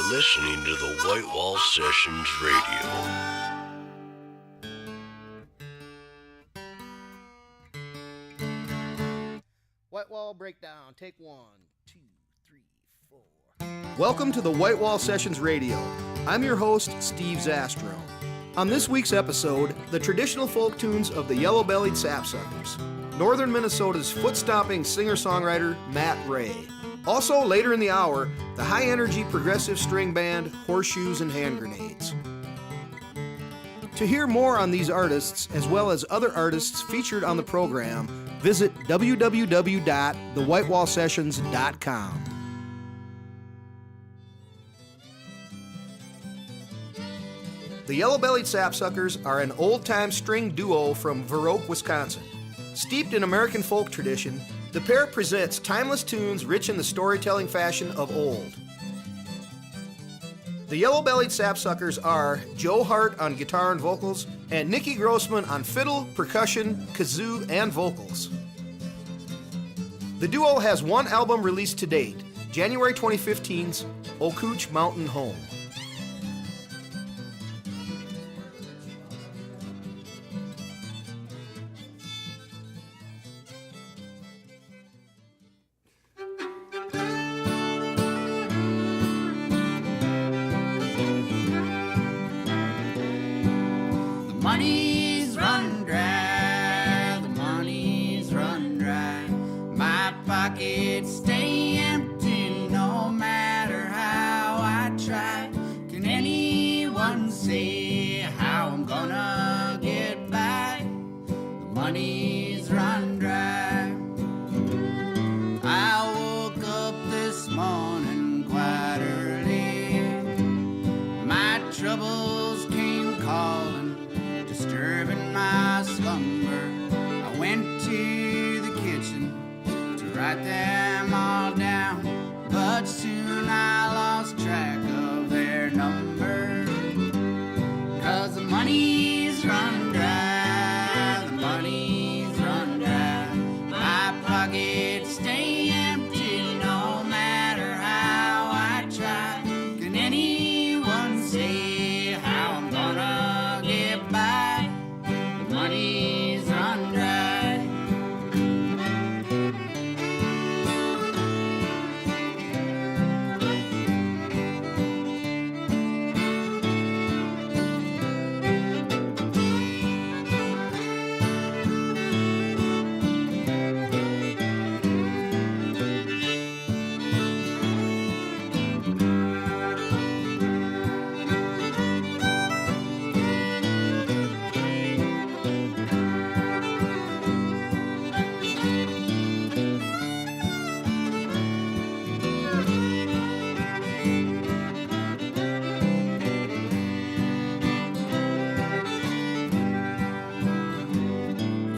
You're listening to the White Wall Sessions Radio. White Wall Breakdown, take 1, 2, 3, 4. Welcome to the White Wall Sessions Radio. I'm your host, Steve Zastro. On this week's episode, the traditional folk tunes of the Yellow-Bellied Sapsuckers. Northern Minnesota's foot-stomping singer-songwriter, Matt Ray. Also, later in the hour, the high-energy progressive string band, Horseshoes and Hand Grenades. To hear more on these artists, as well as other artists featured on the program, visit www.thewhitewallsessions.com. The Yellow-Bellied Sapsuckers are an old-time string duo from Verroque, Wisconsin. Steeped in American folk tradition, the pair presents timeless tunes rich in the storytelling fashion of old. The Yellow-Bellied Sapsuckers are Joe Hart on guitar and vocals, and Nicky Grossman on fiddle, percussion, kazoo, and vocals. The duo has one album released to date, January 2015's Ocooch Mountain Home.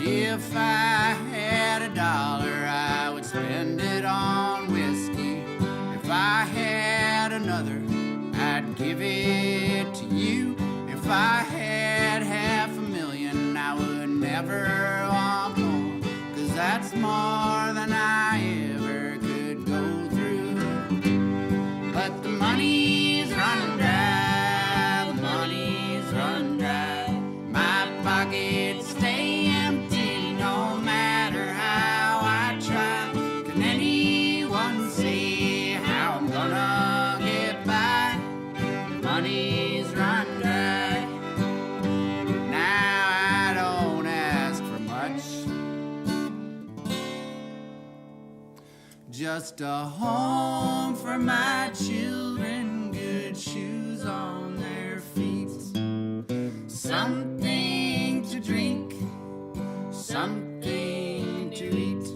If I had $1, I would spend it on whiskey. If I had another, I'd give it to you. If I had $500,000, I would never want more, 'cause that's more than I ever could go through. But the money's run dry, the money's run dry. My pockets stay empty no matter how I try. Can anyone say how I'm gonna get by? The money's run dry. Now I don't ask for much, just a home for my children, good shoes on their feet, something to drink, something to eat,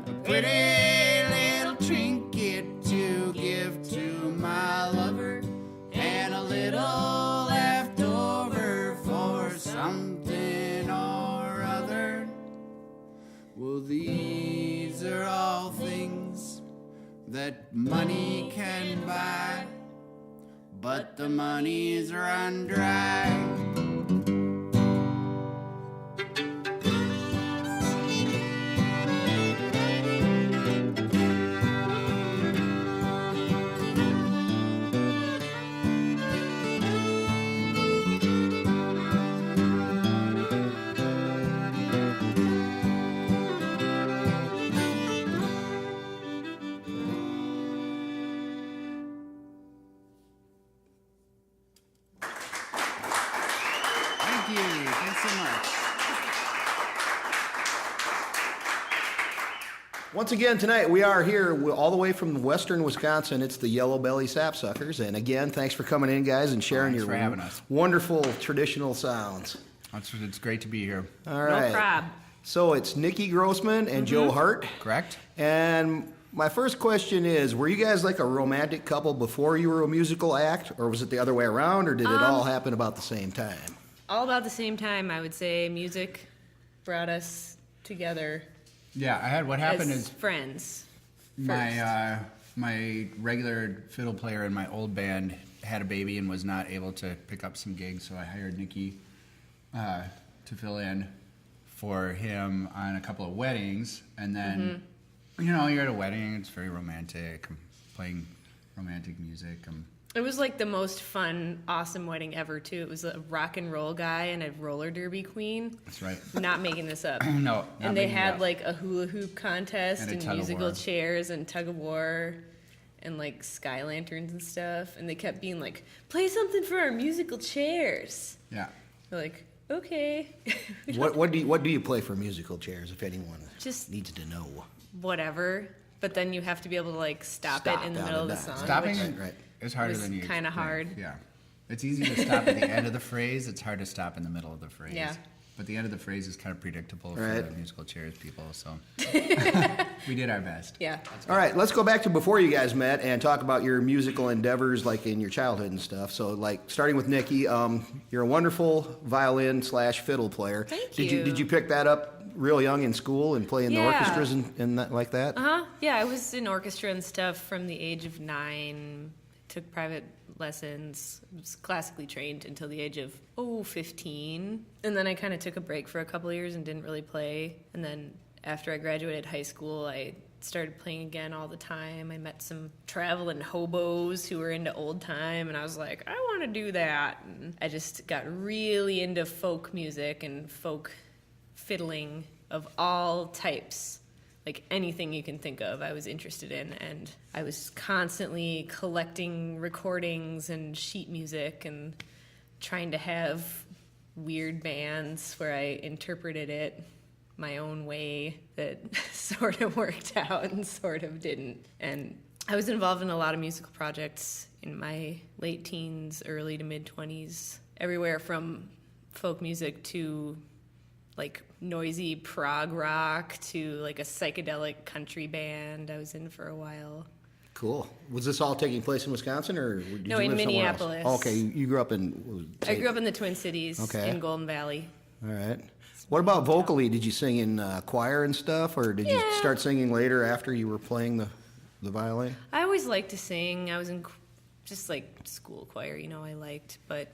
a pretty little trinket to give to my lover, and a little left over for something or other. Well, these are all things that money can buy, but the money's run dry. Once again, tonight we are here all the way from western Wisconsin. It's the Yellow-Bellied Sapsuckers. And again, thanks for coming in, guys, and sharing Thanks your for having us. wonderful traditional sounds. It's great to be here. All right. No prob. So it's Nikki Grossman and Joe Hart. Correct? And my first question is, were you guys like a romantic couple before you were a musical act? Or was it the other way around? Or did it all happen about the same time? All about the same time, I would say. Music brought us together Yeah, what happened as is friends. my regular fiddle player in my old band had a baby and was not able to pick up some gigs, so I hired Nikki to fill in for him on a couple of weddings. And then, you're at a wedding, it's very romantic. I'm playing romantic music. It was like the most fun, awesome wedding ever, too. It was a rock and roll guy and a roller derby queen. That's right. Not making this up. No. not And they making it had up. like a hula hoop contest And a and tug of musical war. chairs and tug of war and like sky lanterns and stuff. And they kept being like, play something for our musical chairs. Yeah. We're like, okay. What do you play for musical chairs, if anyone Just needs to know? whatever. But then you have to be able to like stop it in the down middle of and the down. song. Stopping which Right. is harder was than you kinda think. hard. Yeah. It's easy to stop at the end of the phrase. It's hard to stop in the middle of the phrase. Yeah. But the end of the phrase is kind of predictable for Right. the musical chairs people, so we did our best. Yeah. All right, let's go back to before you guys met and talk about your musical endeavors, like in your childhood and stuff. So, like, starting with Nikki, you're a wonderful violin/fiddle player. Thank Did you. Did you pick that up real young in school and play in the Yeah. orchestras and that, like that? Yeah, I was in orchestra and stuff from the age of 9. Took private lessons. Was classically trained until the age of 15. And then I kind of took a break for a couple of years and didn't really play. And then after I graduated high school, I started playing again all the time. I met some traveling hobos who were into old time, and I was like, I want to do that. And I just got really into folk music and folk fiddling of all types. Like anything you can think of, I was interested in, and I was constantly collecting recordings and sheet music and trying to have weird bands where I interpreted it my own way that sort of worked out and sort of didn't. And I was involved in a lot of musical projects in my late teens, early to mid-20s, everywhere from folk music to like noisy prog rock to like a psychedelic country band I was in for a while. Cool. Was this all taking place in Wisconsin, or did No, you in live somewhere else? Minneapolis. Oh, okay, you grew up in. I grew up in the Twin Cities Okay. in Golden Valley. All right. What about vocally? Did you sing in choir and stuff, or did you Yeah. start singing later after you were playing the violin? I always liked to sing. I was in just like school choir, I liked. But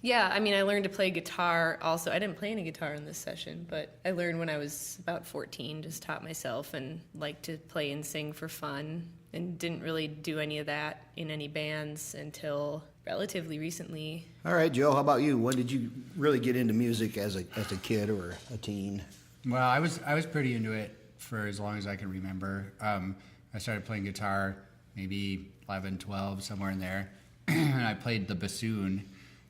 yeah, I mean, I learned to play guitar also. I didn't play any guitar in this session, but I learned when I was about 14, just taught myself and liked to play and sing for fun, and didn't really do any of that in any bands until relatively recently. All right, Joe, how about you? When did you really get into music as a kid or a teen? Well, I was pretty into it for as long as I can remember. I started playing guitar maybe 11, 12, somewhere in there. And I played the bassoon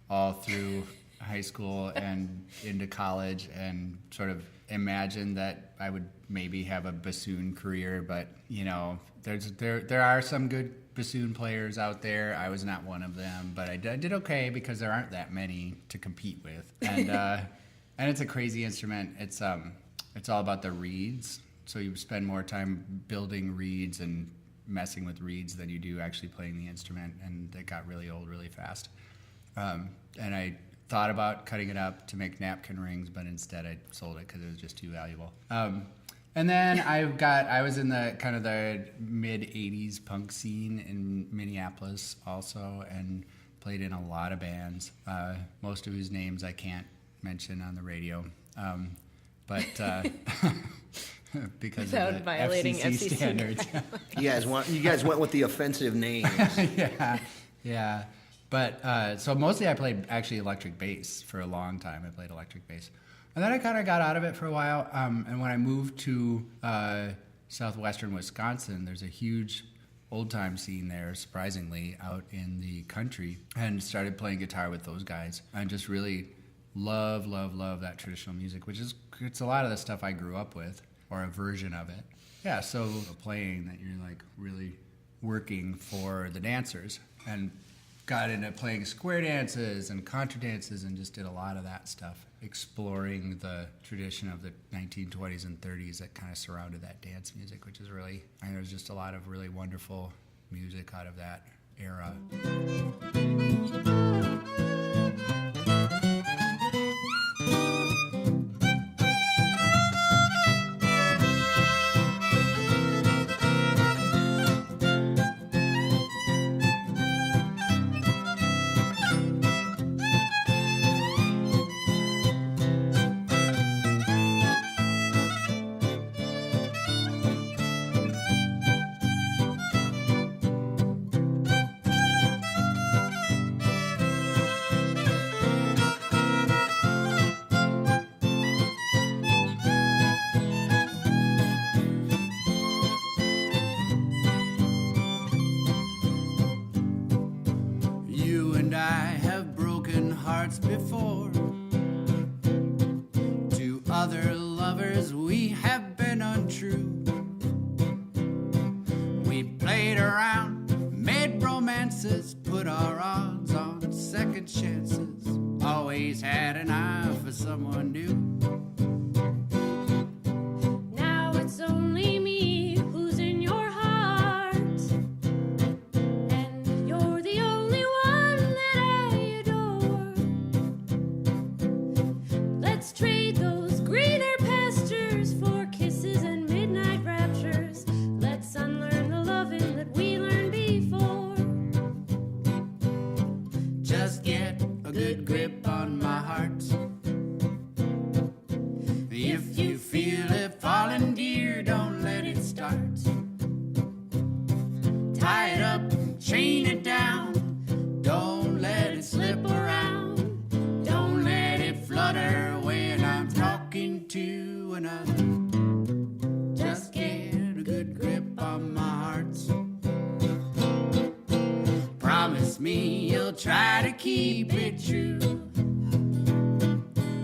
all through high school and into college, and sort of imagined that I would maybe have a bassoon career. But, there are some good bassoon players out there. I was not one of them, but I did okay because there aren't that many to compete with. And and it's a crazy instrument. It's all about the reeds. So you spend more time building reeds and messing with reeds than you do actually playing the instrument, and it got really old really fast. And I thought about cutting it up to make napkin rings, but instead I sold it because it was just too valuable. And then I was in the kind of the mid 80s punk scene in Minneapolis also, and played in a lot of bands, most of whose names I can't mention on the radio. But because Without of the violating FCC FCC standards. You guys went with the offensive names. Yeah. But so mostly I played actually electric bass for a long time. I played electric bass. And then I kind of got out of it for a while. And when I moved to southwestern Wisconsin, there's a huge old-time scene there, surprisingly, out in the country, and started playing guitar with those guys. And just really love that traditional music, it's a lot of the stuff I grew up with, or a version of it. Yeah, so playing that you're like really working for the dancers, and got into playing square dances and contra dances and just did a lot of that stuff, exploring the tradition of the 1920s and 30s that kind of surrounded that dance music, which is really, there's just a lot of really wonderful music out of that era. Before to other lovers we have been untrue. We played around, made romances, put our odds on second chances, always had an eye for someone new. Now it's only me who's in your heart, and you're the only one that I adore. Let's trade those greener pastures for kisses and midnight raptures. Let's unlearn the loving that we learned before. Just get a good grip on my heart. If you feel it falling, dear, don't let it start. Tie it up, chain it down, don't let it slip around. Don't let it flutter when I'm talking to another. Just get a good grip on my heart. Promise me you'll try to keep it true.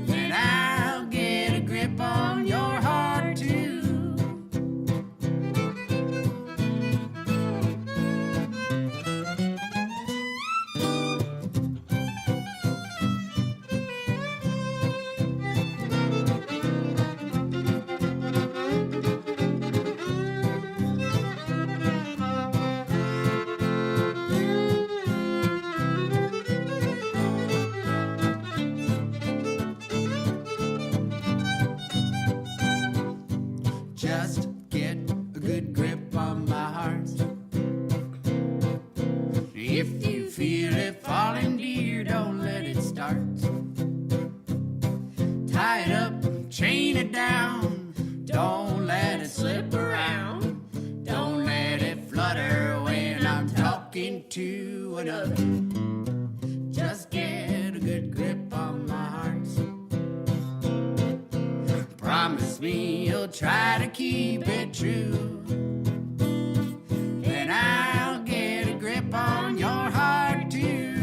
Then I'll get a grip on your heart too. Just get a good grip on my heart. If you feel it falling, dear, don't let it start. Tie it up, chain it down, don't let it slip around. Don't let it flutter when I'm talking to another. Just get a good grip on my heart. Promise me you'll try to keep it true. Then I'll get a grip on your heart too.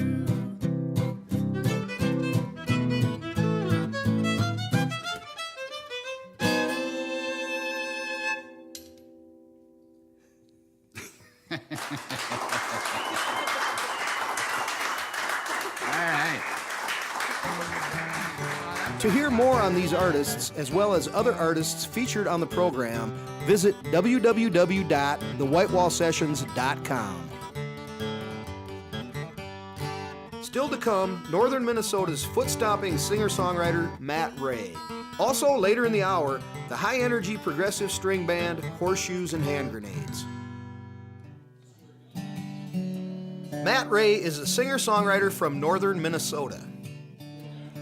All right. To hear more on these artists, as well as other artists featured on the program, visit www.thewhitewallsessions.com. Still to come, Northern Minnesota's foot-stomping singer-songwriter Matt Ray. Also, later in the hour, the high-energy progressive string band Horseshoes and Hand Grenades. Matt Ray is a singer-songwriter from Northern Minnesota.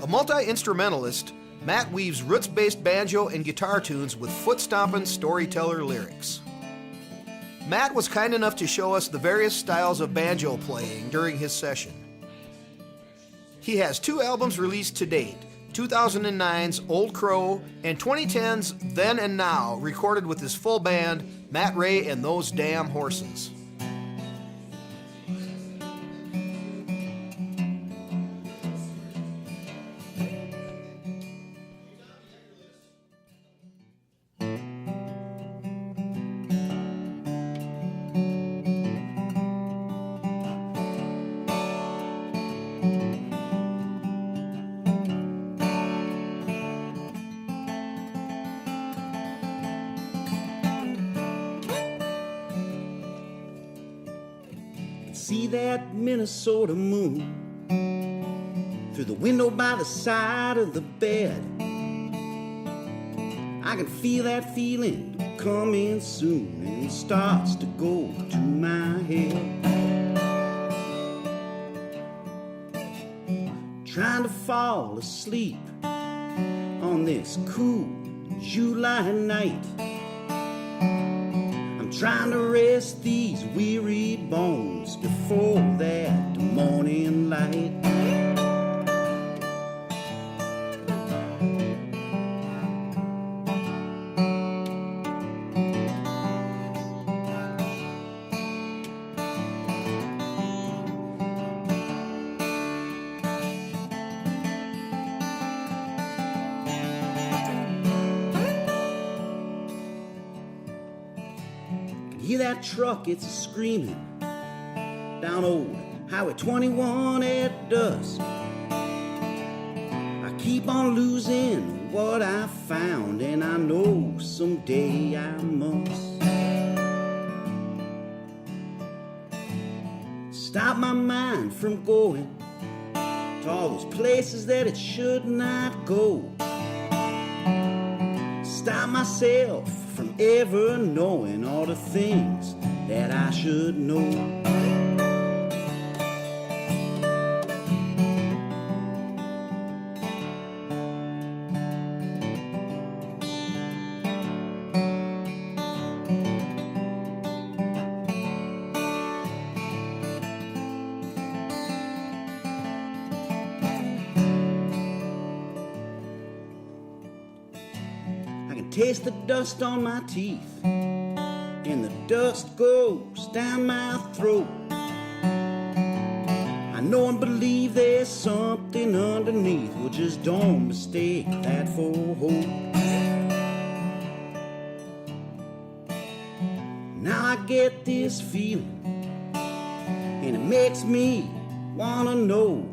A multi-instrumentalist, Matt weaves roots-based banjo and guitar tunes with foot-stomping storyteller lyrics. Matt was kind enough to show us the various styles of banjo playing during his session. He has 2 albums released to date, 2009's Old Crow and 2010's Then and Now, recorded with his full band, Matt Ray and Those Damn Horses. see that Minnesota moon through the window by the side of the bed. I can feel that feeling coming soon, and it starts to go to my head. Trying to fall asleep on this cool July night. I'm trying to rest these weary bones before that morning light. Hear that truck, it's screaming down old Highway 21 at dusk. I keep on losing what I found, and I know someday I must stop my mind from going to all those places that it should not go. Stop myself from ever knowing all the things that I should know. Taste the dust on my teeth, and the dust goes down my throat. I know and believe there's something underneath. Well, just don't mistake that for hope. Now I get this feeling, and it makes me wanna know.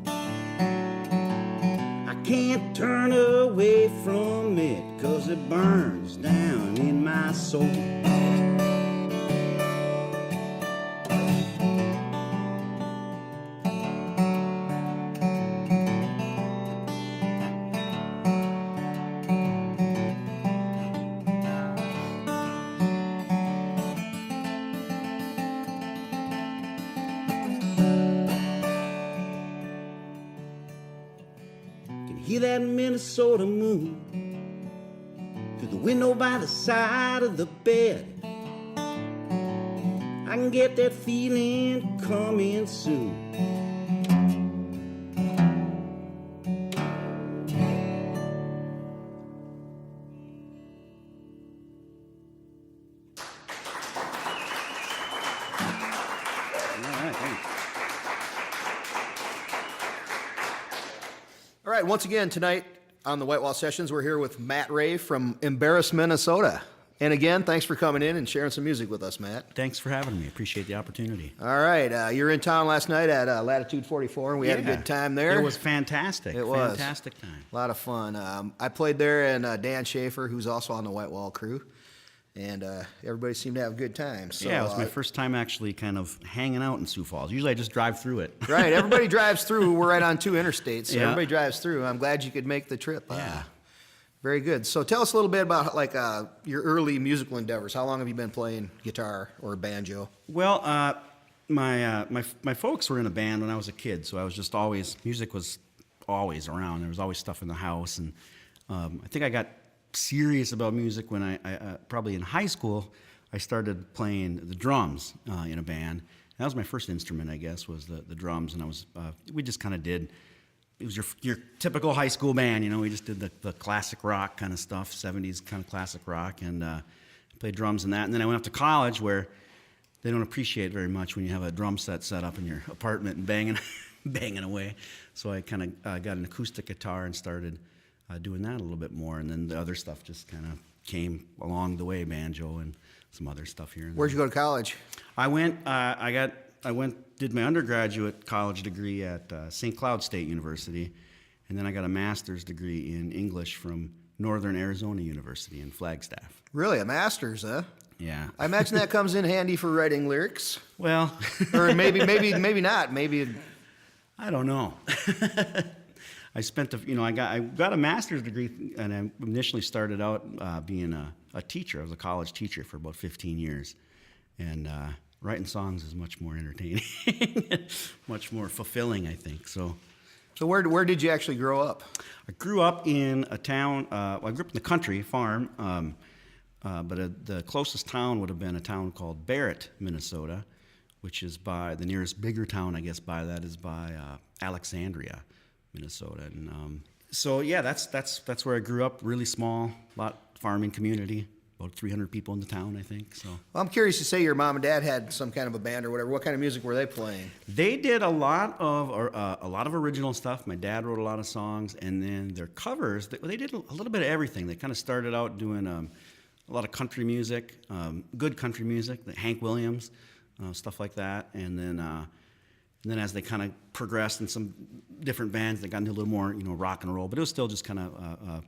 I can't turn away from it, 'cause it burns down in my soul. Can hear that Minnesota moon through the window by the side of the bed. I can get that feeling coming soon. All right, once again tonight on the White Wall Sessions, we're here with Matt Ray from Embarrass, Minnesota. And again, thanks for coming in and sharing some music with us, Matt. Thanks for having me. Appreciate the opportunity. All right, you were in town last night at Latitude 44, and we had a good time there. It was fantastic. It was. Fantastic time. A lot of fun. I played there, and Dan Schaefer, who's also on the White Wall crew, and everybody seemed to have a good time. So, yeah, it was my first time actually kind of hanging out in Sioux Falls. Usually I just drive through it. Right, everybody drives through. We're right on 2 interstates, so Yeah. everybody drives through. I'm glad you could make the trip. Yeah. Very good. So tell us a little bit about your early musical endeavors. How long have you been playing guitar or banjo? Well, my folks were in a band when I was a kid, so I was just always, music was always around. There was always stuff in the house, and I think I got serious about music when I probably in high school. I started playing the drums in a band. That was my first instrument, I guess, was the drums, and I was we just kind of did. It was your typical high school band, you know. We just did the classic rock kind of stuff, 70s kind of classic rock, and played drums in that. And then I went off to college, where they don't appreciate very much when you have a drum set up in your apartment and banging away. So I kind of got an acoustic guitar and started doing that a little bit more. And then the other stuff just kind of came along the way, banjo and some other stuff here. Where'd you go to college? I went. Did my undergraduate college degree at St. Cloud State University, and then I got a master's degree in English from Northern Arizona University in Flagstaff. Really, a master's, huh? Yeah. I imagine that comes in handy for writing lyrics. Well, Or maybe not. Maybe I don't know. I spent, I got a master's degree, and I initially started out being a teacher. I was a college teacher for about 15 years, and writing songs is much more entertaining, much more fulfilling, I think. So where did you actually grow up? I grew up in a town. I grew up in the country, farm, but the closest town would have been a town called Barrett, Minnesota, which is by the nearest bigger town, I guess, by that is by Alexandria, Minnesota. And so yeah, that's where I grew up. Really small, lot farming community. About 300 people in the town, I think. So Well, I'm curious to say your mom and dad had some kind of a band or whatever. What kind of music were they playing? they did a lot of original stuff. My dad wrote a lot of songs, and then their covers. They did a little bit of everything. They kind of started out doing a lot of country music, good country music, Hank Williams, stuff like that, and then as they kind of progressed in some different bands, they got into a little more rock and roll. But it was still just kind of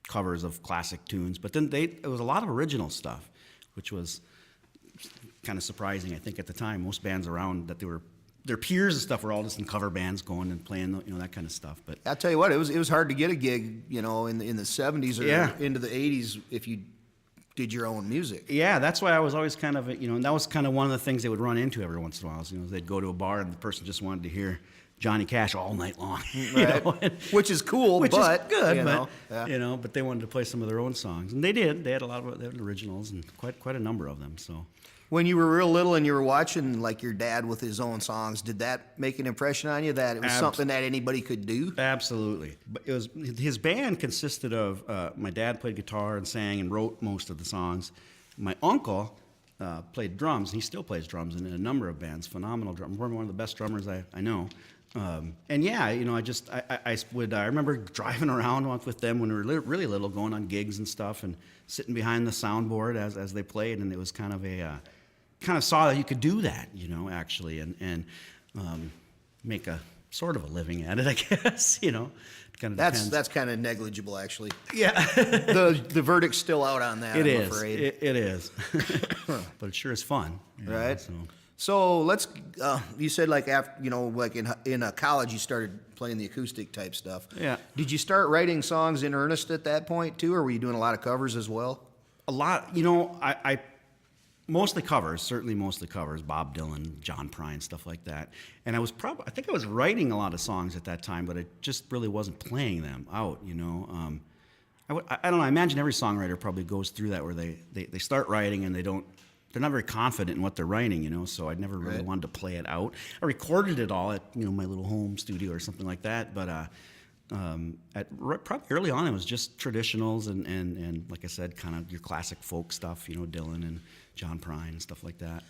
covers of classic tunes. But then it was a lot of original stuff, which was kind of surprising, I think, at the time. Most bands around that their peers and stuff were all just in cover bands going and playing, that kind of stuff. But I'll tell you what, it was hard to get a gig, in the 70s or into the 80s if you did your own music. yeah, that's why I was always kind of, and that was kind of one of the things they would run into every once in a while. They'd go to a bar and the person just wanted to hear Johnny Cash all night long, Right. Which is cool, which but is good, yeah. but they wanted to play some of their own songs, and they did. They had a lot of their originals and quite a number of them. So When you were real little and you were watching like your dad with his own songs, did that make an impression on you that it was something that anybody could do? absolutely, but it was his band consisted of my dad played guitar and sang and wrote most of the songs. My uncle played drums, and he still plays drums in a number of bands. Phenomenal drummer, probably one of the best drummers I know. And yeah, I remember driving around with them when we were really little, going on gigs and stuff, and sitting behind the soundboard as they played, and it was kind of saw that you could do that, actually, and make a sort of a living at it, I guess, Kind of depends. That's kind of negligible, actually. Yeah. The verdict's still out on that. It I'm is. afraid. It is. But it sure is fun. Right. So. So let's. You said like after like in college you started playing the acoustic type stuff. Yeah. Did you start writing songs in earnest at that point too, or were you doing a lot of covers as well? A lot. I mostly covers. Certainly mostly covers. Bob Dylan, John Prine, stuff like that. And I think I was writing a lot of songs at that time, but I just really wasn't playing them out. I don't know. I imagine every songwriter probably goes through that where they start writing and they're not very confident in what they're writing, so I'd never really wanted to play it out. I recorded it all at, my little home studio or something like that, but probably early on it was just traditionals and like I said, kind of your classic folk stuff, Dylan and John Prine and stuff like that.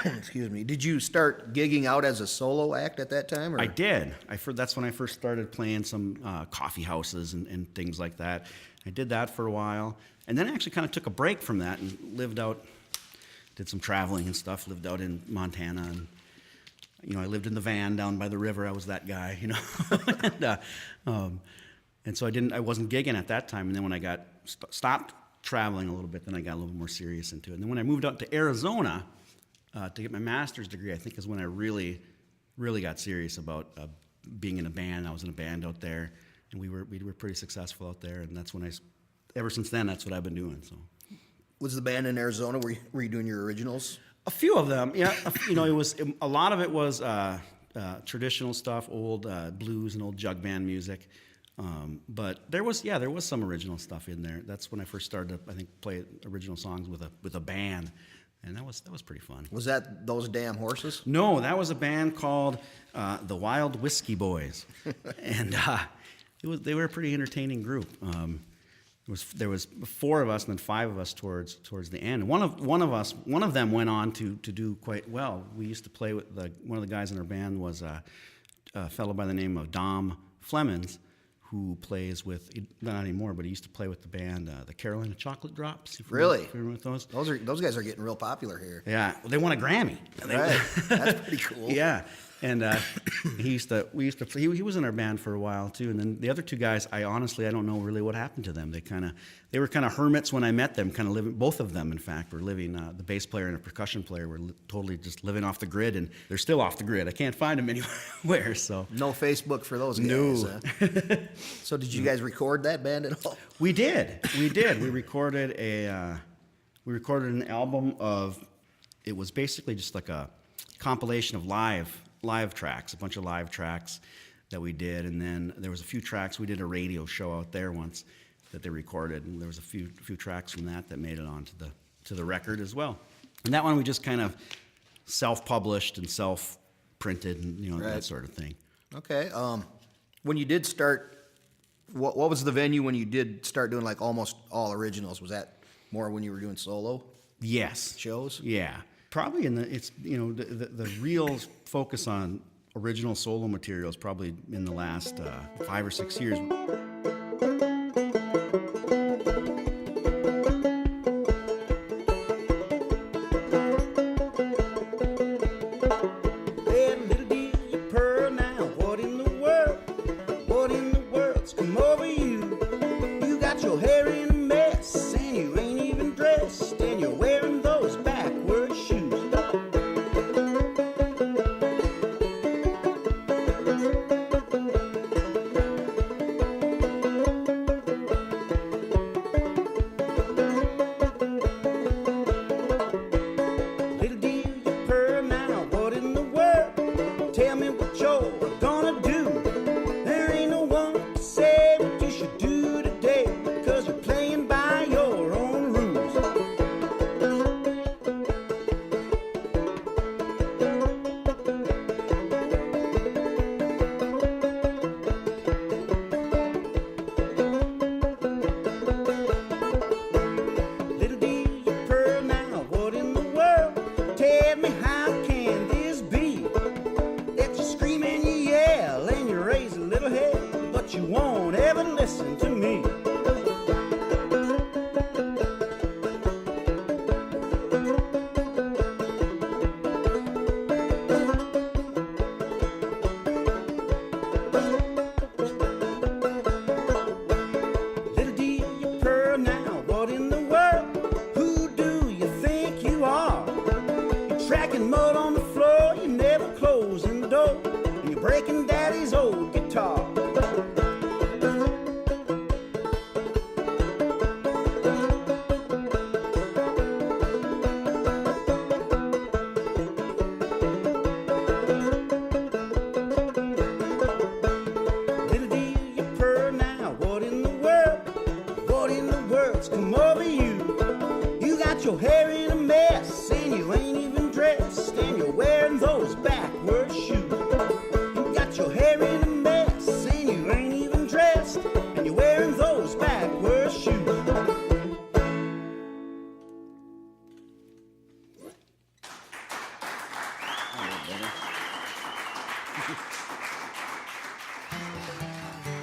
Excuse me. Did you start gigging out as a solo act at that time? Or? I did. That's when I first started playing some coffee houses and things like that. I did that for a while, and then I actually kind of took a break from that and lived out, did some traveling and stuff, lived out in Montana, and I lived in the van down by the river. I was that guy, and so I wasn't gigging at that time. And then when I got stopped traveling a little bit, then I got a little more serious into it. And then when I moved out to Arizona to get my master's degree, I think is when I really, really got serious about being in a band. I was in a band out there, and we were pretty successful out there. And that's when ever since then, that's what I've been doing. So. Was the band in Arizona? Were you doing your originals? A few of them, yeah. A lot of it was traditional stuff, old blues and old jug band music. But there was some original stuff in there. That's when I first started to, I think, play original songs with a band, and that was pretty fun. Was that those damn horses? No, that was a band called the Wild Whiskey Boys, and they were a pretty entertaining group. There was 4 of us and then 5 of us towards the end. One of them went on to do quite well. We used to play with one of the guys in our band was a fellow by the name of Dom Flemons, who plays with, not anymore, but he used to play with the band, the Carolina Chocolate Drops. Really? Remember with those? Those guys are getting real popular here. Yeah, well, they won a Grammy. Right, that's pretty cool. Yeah, And he was in our band for a while too. And then the other two guys, I don't know really what happened to them. They were kind of hermits when I met them, kind of living, both of them in fact were living, the bass player and a percussion player were totally just living off the grid, and they're still off the grid. I can't find them anywhere, so. No Facebook for those guys. No. So did you guys record that band at all? We did. We recorded an album of, it was basically just like a compilation of live tracks, a bunch of live tracks that we did, and then there was a few tracks. We did a radio show out there once that they recorded, and there was a few tracks from that made it onto the record as well. And that one we just kind of self-published and self-printed, and that sort of thing. Okay. When you did start, what was the venue when you did start doing like almost all originals? Was that more when you were doing solo? Yes. Shows? Yeah. Probably the real focus on original solo material is probably in the last 5 or 6 years.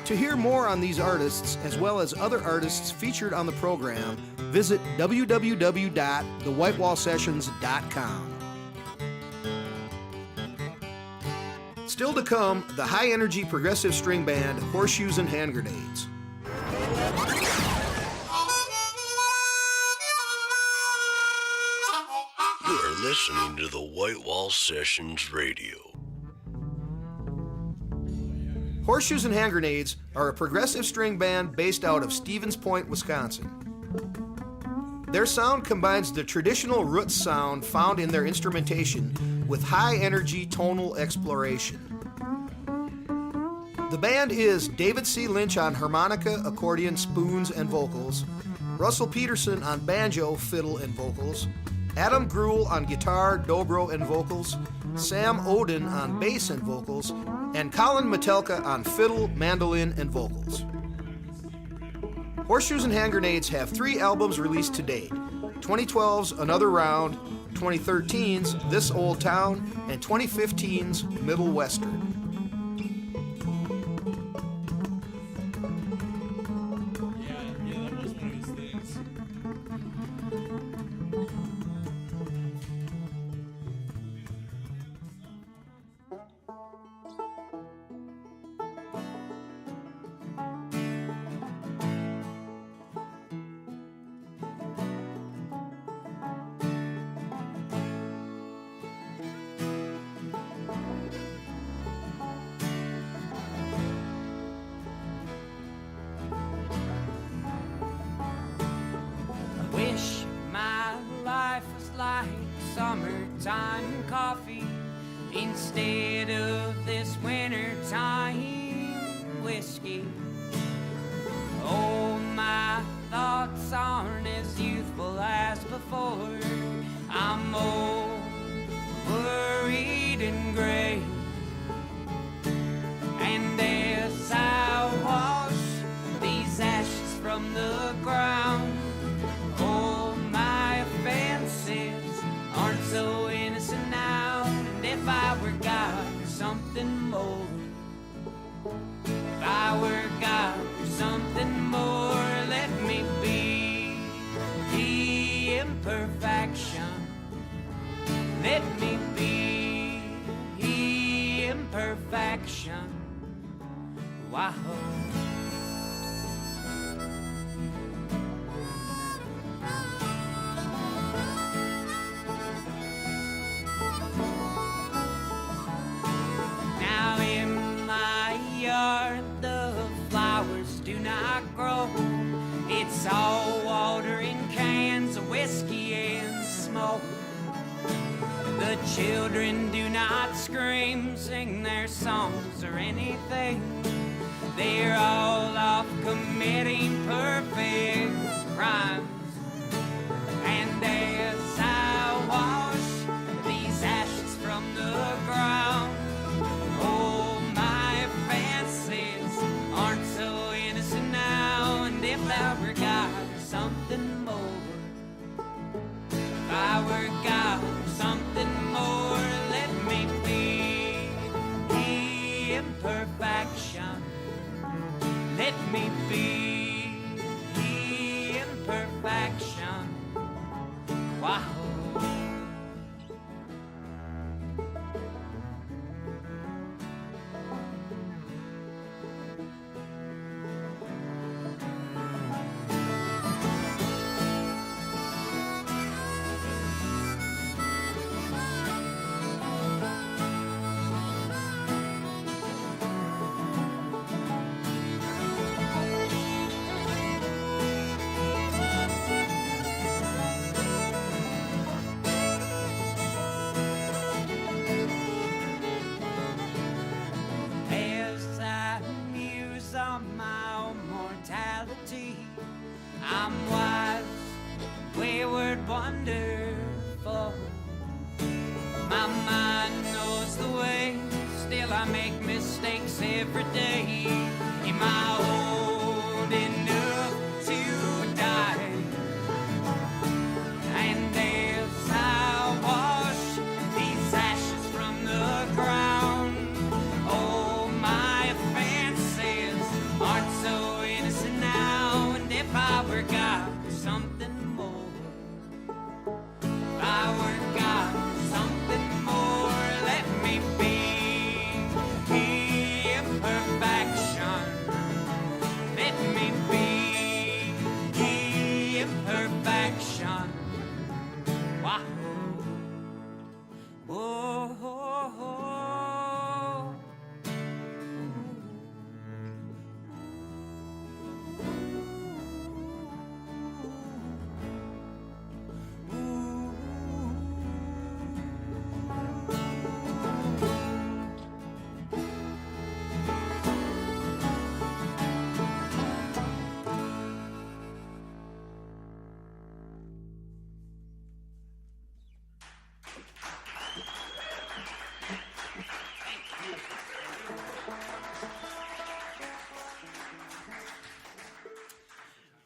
To hear more on these artists, as well as other artists featured on the program, visit www.thewhitewallsessions.com. Still to come, the high-energy progressive string band Horseshoes and Hand Grenades. You are listening to the White Wall Sessions Radio. Horseshoes and Hand Grenades are a progressive string band based out of Stevens Point, Wisconsin. Their sound combines the traditional roots sound found in their instrumentation with high-energy tonal exploration. The band is David C. Lynch on harmonica, accordion, spoons, and vocals, Russell Peterson on banjo, fiddle, and vocals, Adam Gruhl on guitar, dobro, and vocals, Sam Oden on bass and vocals, and Colin Metelka on fiddle, mandolin, and vocals. Horseshoes and Hand Grenades have 3 albums released to date: 2012's Another Round, 2013's This Old Town, and 2015's Middle Western. summertime coffee instead of this wintertime whiskey. Oh, my thoughts aren't as youthful as before. I'm old, worried and gray. And as I wash these ashes from the ground, oh, my offenses aren't so innocent now. And if I were God or something more, if I were God or something more, let me be the imperfection. Let me be the imperfection. Wow. Now in my yard the flowers do not grow. It's all water in cans of whiskey and smoke. The children do not scream, sing their songs or anything. They're all off committing perfect crimes. And as I wash these ashes from the ground, oh, my offenses aren't so innocent now. And if I were God or something more, if I were God or something more, let me be the imperfection. Let me be the imperfection. Wow. As I muse on my own mortality, I'm wise, wayward, wonderful. My mind knows the way, still I make mistakes every day. Am I old enough to die? And as I wash these ashes from the ground, oh, my offenses aren't so innocent now. And if I were God or something more, if I were God or something more, let me be the imperfection. Let me be the imperfection. Wow. Whoa.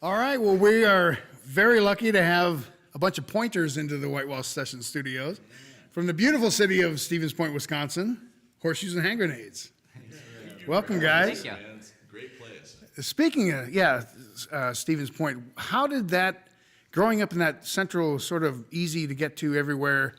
All right, well, we are very lucky to have a bunch of pointers into the White Wall Sessions studios from the beautiful city of Stevens Point, Wisconsin, Horseshoes and Hand Grenades. Welcome, guys. Thank you. Great place. Speaking of, Stevens Point, how did that, growing up in that central, sort of easy to get to everywhere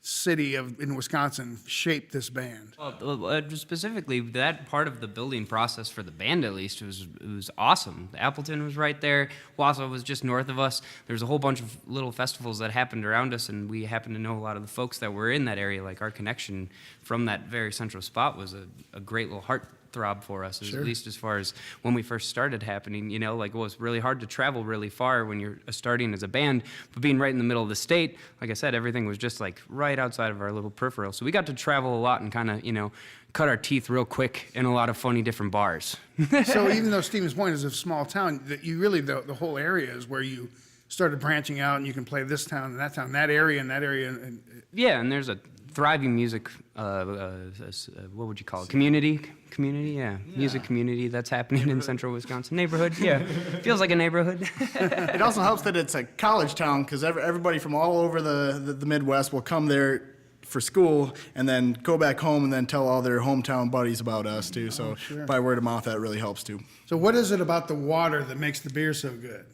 city in Wisconsin, shape this band? Well, specifically, that part of the building process for the band, at least, was awesome. Appleton was right there. Wausau was just north of us. There's a whole bunch of little festivals that happened around us, and we happened to know a lot of the folks that were in that area. Like, our connection from that very central spot was a great little heart heartthrob for us, at least as far as when we first started happening. You know, like it was really hard to travel really far when you're starting as a band, but being right in the middle of the state, like I said, everything was just like right outside of our little peripheral. So we got to travel a lot and kind of, you know, cut our teeth real quick in a lot of funny different bars. So even though Stevens Point is a small town, that you really, the whole area is where you started branching out, and you can play this town and that area and that area. And Yeah, and there's a thriving music, what would you call it? Community, yeah. Music community that's happening in central Wisconsin. Neighborhood, yeah. Feels like a neighborhood. It also helps that it's a college town because everybody from all over the Midwest will come there for school and then go back home and then tell all their hometown buddies about us too. So by word of mouth, that really helps too. so what is it about the water that makes the beer so good?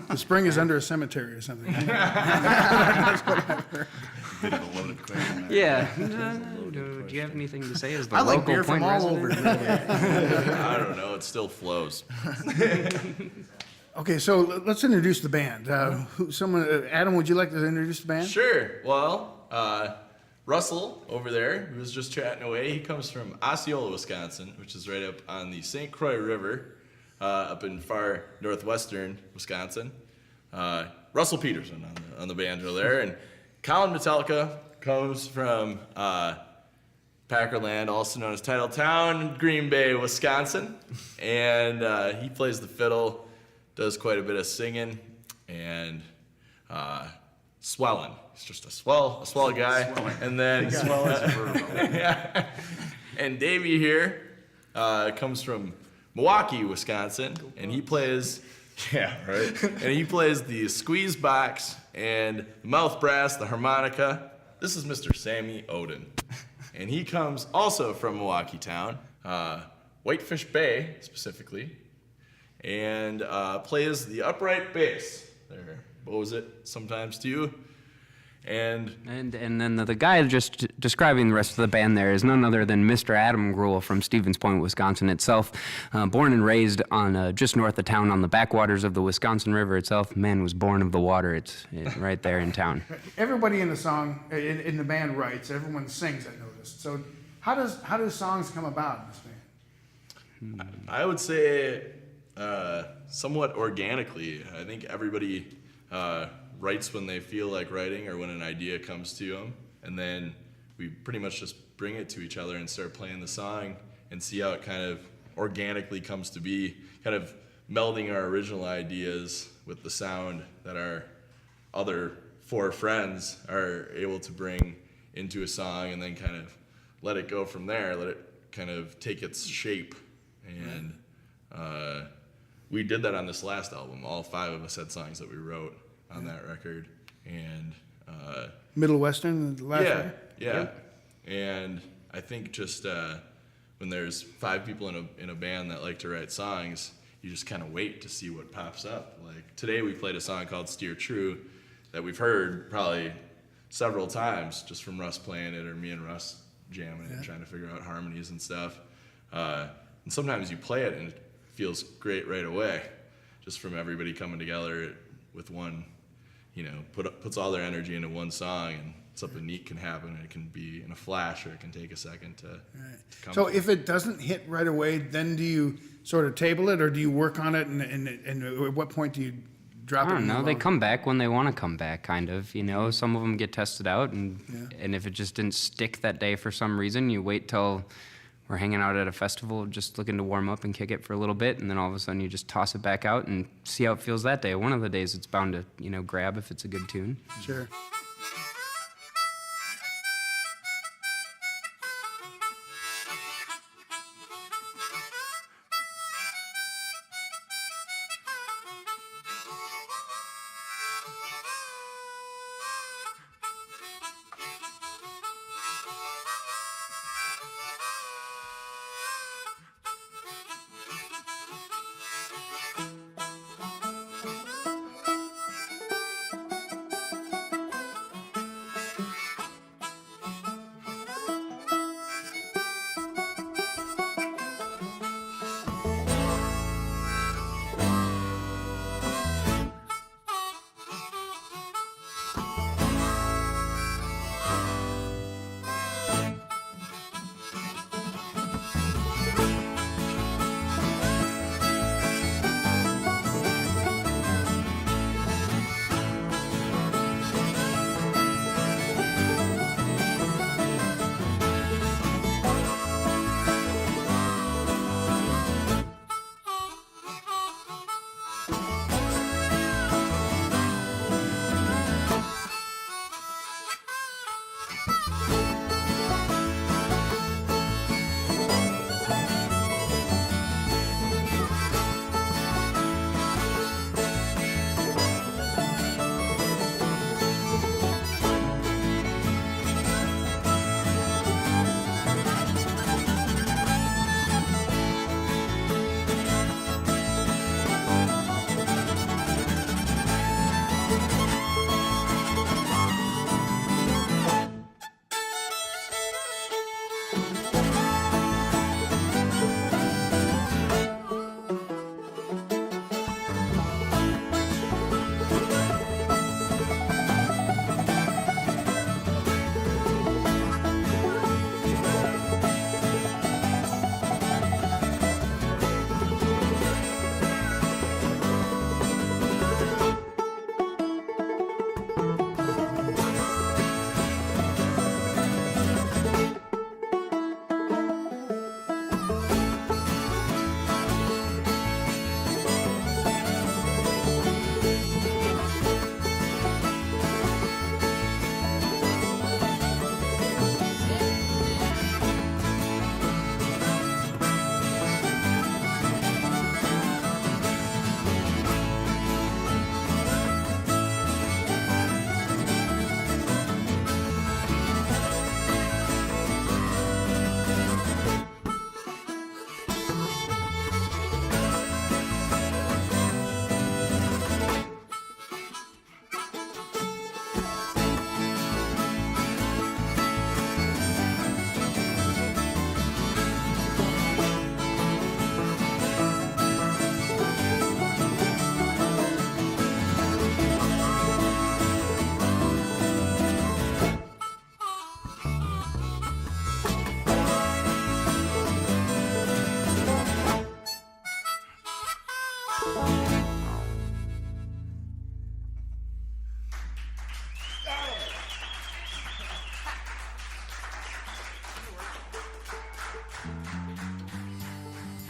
The spring is under a cemetery or something. That's what I've heard. Yeah. Do you have anything to say as the I local like beer point from all resident? over. Really. I don't know. It still flows. Okay, so let's introduce the band. Adam, would you like to introduce the band? Sure. Well, Russell over there, who was just chatting away, he comes from Osceola, Wisconsin, which is right up on the St. Croix River, up in far northwestern Wisconsin. Russell Peterson on the banjo there, and Colin Metallica comes from Packerland, also known as Titletown, Green Bay, Wisconsin, and he plays the fiddle, does quite a bit of singing, and swelling. He's just a swell guy. And then yeah. And Davey here comes from Milwaukee, Wisconsin, and he plays and he plays the squeeze box and the mouth brass, the harmonica. This is Mr. Sammy Odin, and he comes also from Milwaukee town, Whitefish Bay specifically, and plays the upright bass. There, bows it sometimes too. And then the guy just describing the rest of the band there is none other than Mr. Adam Gruhl from Stevens Point, Wisconsin itself. Born and raised on just north of town on the backwaters of the Wisconsin River itself. Man was born of the water. It's right there in town. Everybody in the song, in the band writes, everyone sings, I noticed. So how do songs come about in this band? I would say somewhat organically. I think everybody writes when they feel like writing or when an idea comes to them, and then we pretty much just bring it to each other and start playing the song and see how it kind of organically comes to be, kind of melding our original ideas with the sound that our other four friends are able to bring into a song, and then kind of let it go from there, let it kind of take its shape. And we did that on this last album. All five of us had songs that we wrote on that record, and Middle Western, the last one? Yeah. And I think just when there's five people in a band that like to write songs, you just kind of wait to see what pops up. Like today we played a song called Steer True that we've heard probably several times just from Russ playing it or me and Russ jamming it and trying to figure out harmonies and stuff. And sometimes you play it and it feels great right away, just from everybody coming together with one, puts all their energy into one song, and something neat can happen. It can be in a flash, or it can take a second to come. So if it doesn't hit right away, then do you sort of table it, or do you work on it, and at what point do you drop it? I don't know. They come back when they want to come back, kind of. Some of them get tested out, and if it just didn't stick that day for some reason, you wait till we're hanging out at a festival just looking to warm up and kick it for a little bit, and then all of a sudden you just toss it back out and see how it feels that day. One of the days it's bound to, grab if it's a good tune. Sure.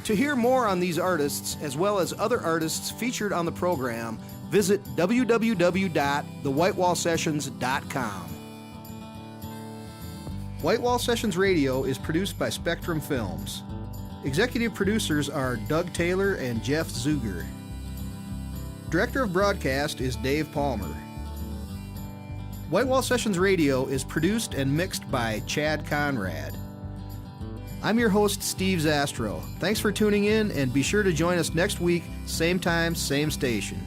To hear more on these artists, as well as other artists featured on the program, visit www.thewhitewallsessions.com. Whitewall Sessions Radio is produced by Spectrum Films. Executive producers are Doug Taylor and Jeff Zuger. Director of broadcast is Dave Palmer. Whitewall Sessions Radio is produced and mixed by Chad Conrad. I'm your host, Steve Zastro. Thanks for tuning in, and be sure to join us next week, same time, same station.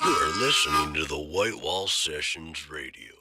You are listening to the Whitewall Sessions Radio.